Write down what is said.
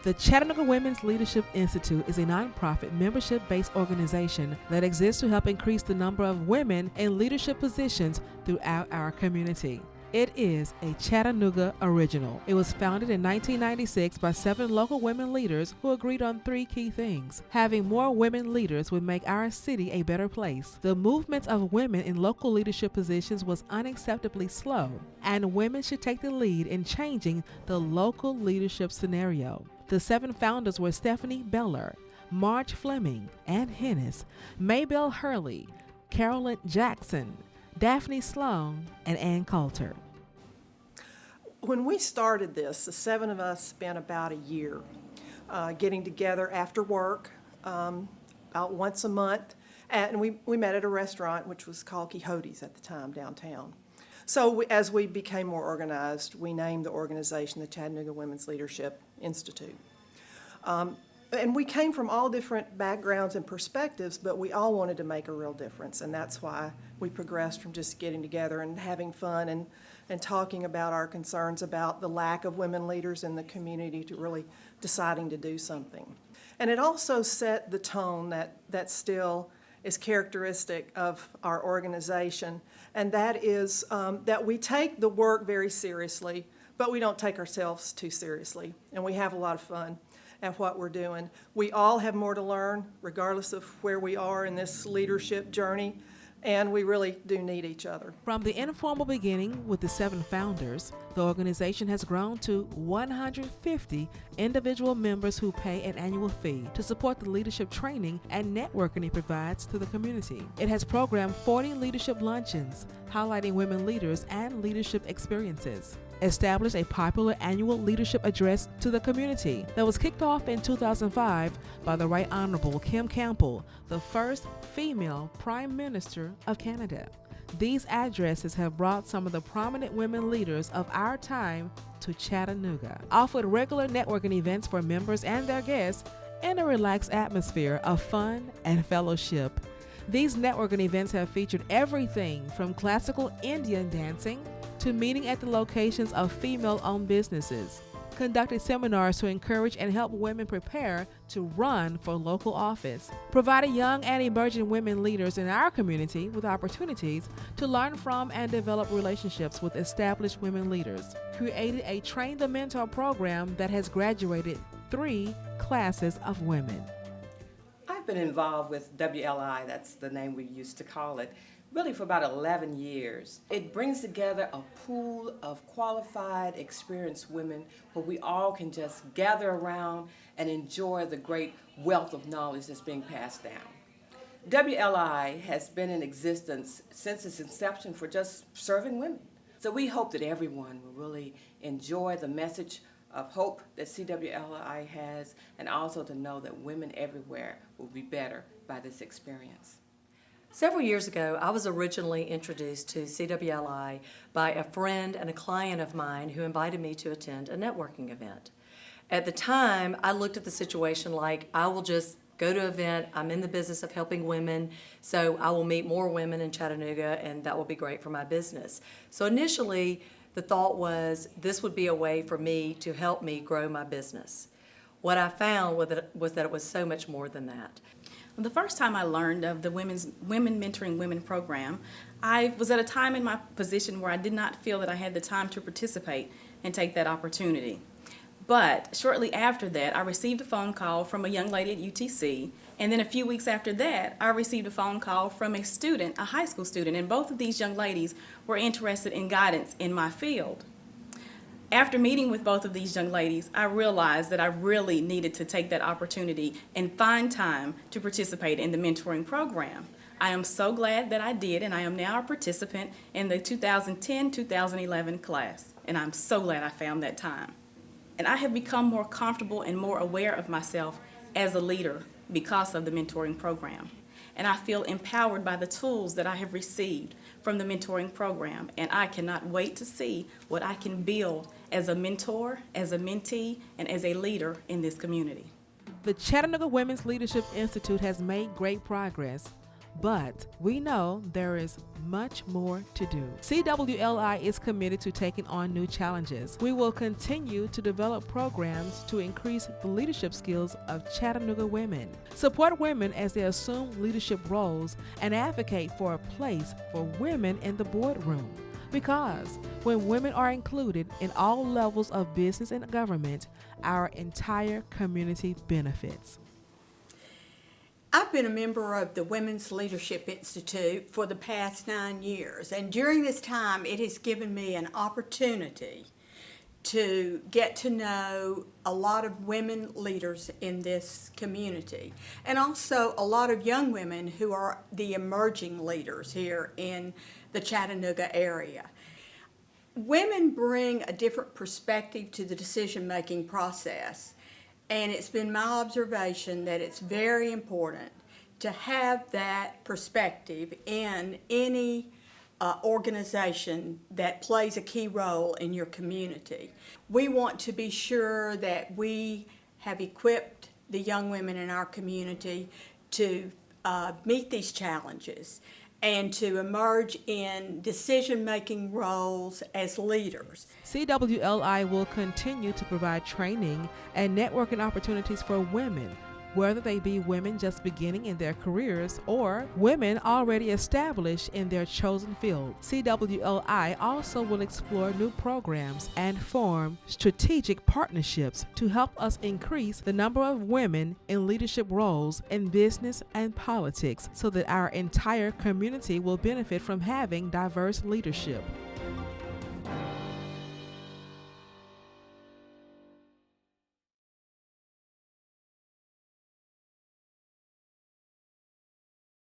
The Chattanooga Women's Leadership Institute is a nonprofit, membership-based organization that exists to help increase the number of women in leadership positions throughout our community. It is a Chattanooga original. It was founded in 1996 by 7 local women leaders who agreed on 3 key things. Having more women leaders would make our city a better place. The movement of women in local leadership positions was unacceptably slow, and women should take the lead in changing the local leadership scenario. The 7 founders were Stephanie Beller, Marge Fleming, Ann Hennis, Maybelle Hurley, Carolyn Jackson, Daphne Sloan, and Ann Coulter. When we started this, the 7 of us spent about a year getting together after work, about once a month, and we met at a restaurant which was called Quixote's at the time downtown. So as we became more organized, we named the organization the Chattanooga Women's Leadership Institute. And we came from all different backgrounds and perspectives, but we all wanted to make a real difference, and that's why we progressed from just getting together and having fun and talking about our concerns about the lack of women leaders in the community to really deciding to do something. And it also set the tone that still is characteristic of our organization, and that is that we take the work very seriously, but we don't take ourselves too seriously, and we have a lot of fun at what we're doing. We all have more to learn, regardless of where we are in this leadership journey, and we really do need each other. From the informal beginning with the 7 founders, the organization has grown to 150 individual members who pay an annual fee to support the leadership training and networking it provides to the community. It has programmed 40 leadership luncheons, highlighting women leaders and leadership experiences. Established a popular annual leadership address to the community that was kicked off in 2005 by the Right Honorable Kim Campbell, the first female Prime Minister of Canada. These addresses have brought some of the prominent women leaders of our time to Chattanooga, offered regular networking events for members and their guests in a relaxed atmosphere of fun and fellowship. These networking events have featured everything from classical Indian dancing to meeting at the locations of female-owned businesses, conducted seminars to encourage and help women prepare to run for local office, provided young and emerging women leaders in our community with opportunities to learn from and develop relationships with established women leaders, created a Train the Mentor program that has graduated 3 classes of women. I've been involved with WLI, that's the name we used to call it, really for about 11 years. It brings together a pool of qualified, experienced women where we all can just gather around and enjoy the great wealth of knowledge that's being passed down. WLI has been in existence since its inception for just serving women. So we hope that everyone will really enjoy the message of hope that CWLI has, and also to know that women everywhere will be better by this experience. Several years ago, I was originally introduced to CWLI by a friend and a client of mine who invited me to attend a networking event. At the time, I looked at the situation like, I will just go to an event, I'm in the business of helping women, so I will meet more women in Chattanooga and that will be great for my business. So initially, the thought was this would be a way for me to help me grow my business. What I found was that it was so much more than that. The first time I learned of the Women Mentoring Women program, I was at a time in my position where I did not feel that I had the time to participate and take that opportunity. But shortly after that, I received a phone call from a young lady at UTC, and then a few weeks after that, I received a phone call from a student, a high school student, and both of these young ladies were interested in guidance in my field. After meeting with both of these young ladies, I realized that I really needed to take that opportunity and find time to participate in the mentoring program. I am so glad that I did, and I am now a participant in the 2010-2011 class, and I'm so glad I found that time. And I have become more comfortable and more aware of myself as a leader because of the mentoring program. And I feel empowered by the tools that I have received from the mentoring program, and I cannot wait to see what I can build as a mentor, as a mentee, and as a leader in this community. The Chattanooga Women's Leadership Institute has made great progress, But we know there is much more to do. CWLI is committed to taking on new challenges. We will continue to develop programs to increase the leadership skills of Chattanooga women, support women as they assume leadership roles, and advocate for a place for women in the boardroom. Because when women are included in all levels of business and government, our entire community benefits. I've been a member of the Women's Leadership Institute for the past 9 years, and during this time it has given me an opportunity to get to know a lot of women leaders in this community, and also a lot of young women who are the emerging leaders here in the Chattanooga area. Women bring a different perspective to the decision-making process. And it's been my observation that it's very important to have that perspective in any organization that plays a key role in your community. We want to be sure that we have equipped the young women in our community to meet these challenges and to emerge in decision-making roles as leaders. CWLI will continue to provide training and networking opportunities for women, whether they be women just beginning in their careers or women already established in their chosen field. CWLI also will explore new programs and form strategic partnerships to help us increase the number of women in leadership roles in business and politics so that our entire community will benefit from having diverse leadership.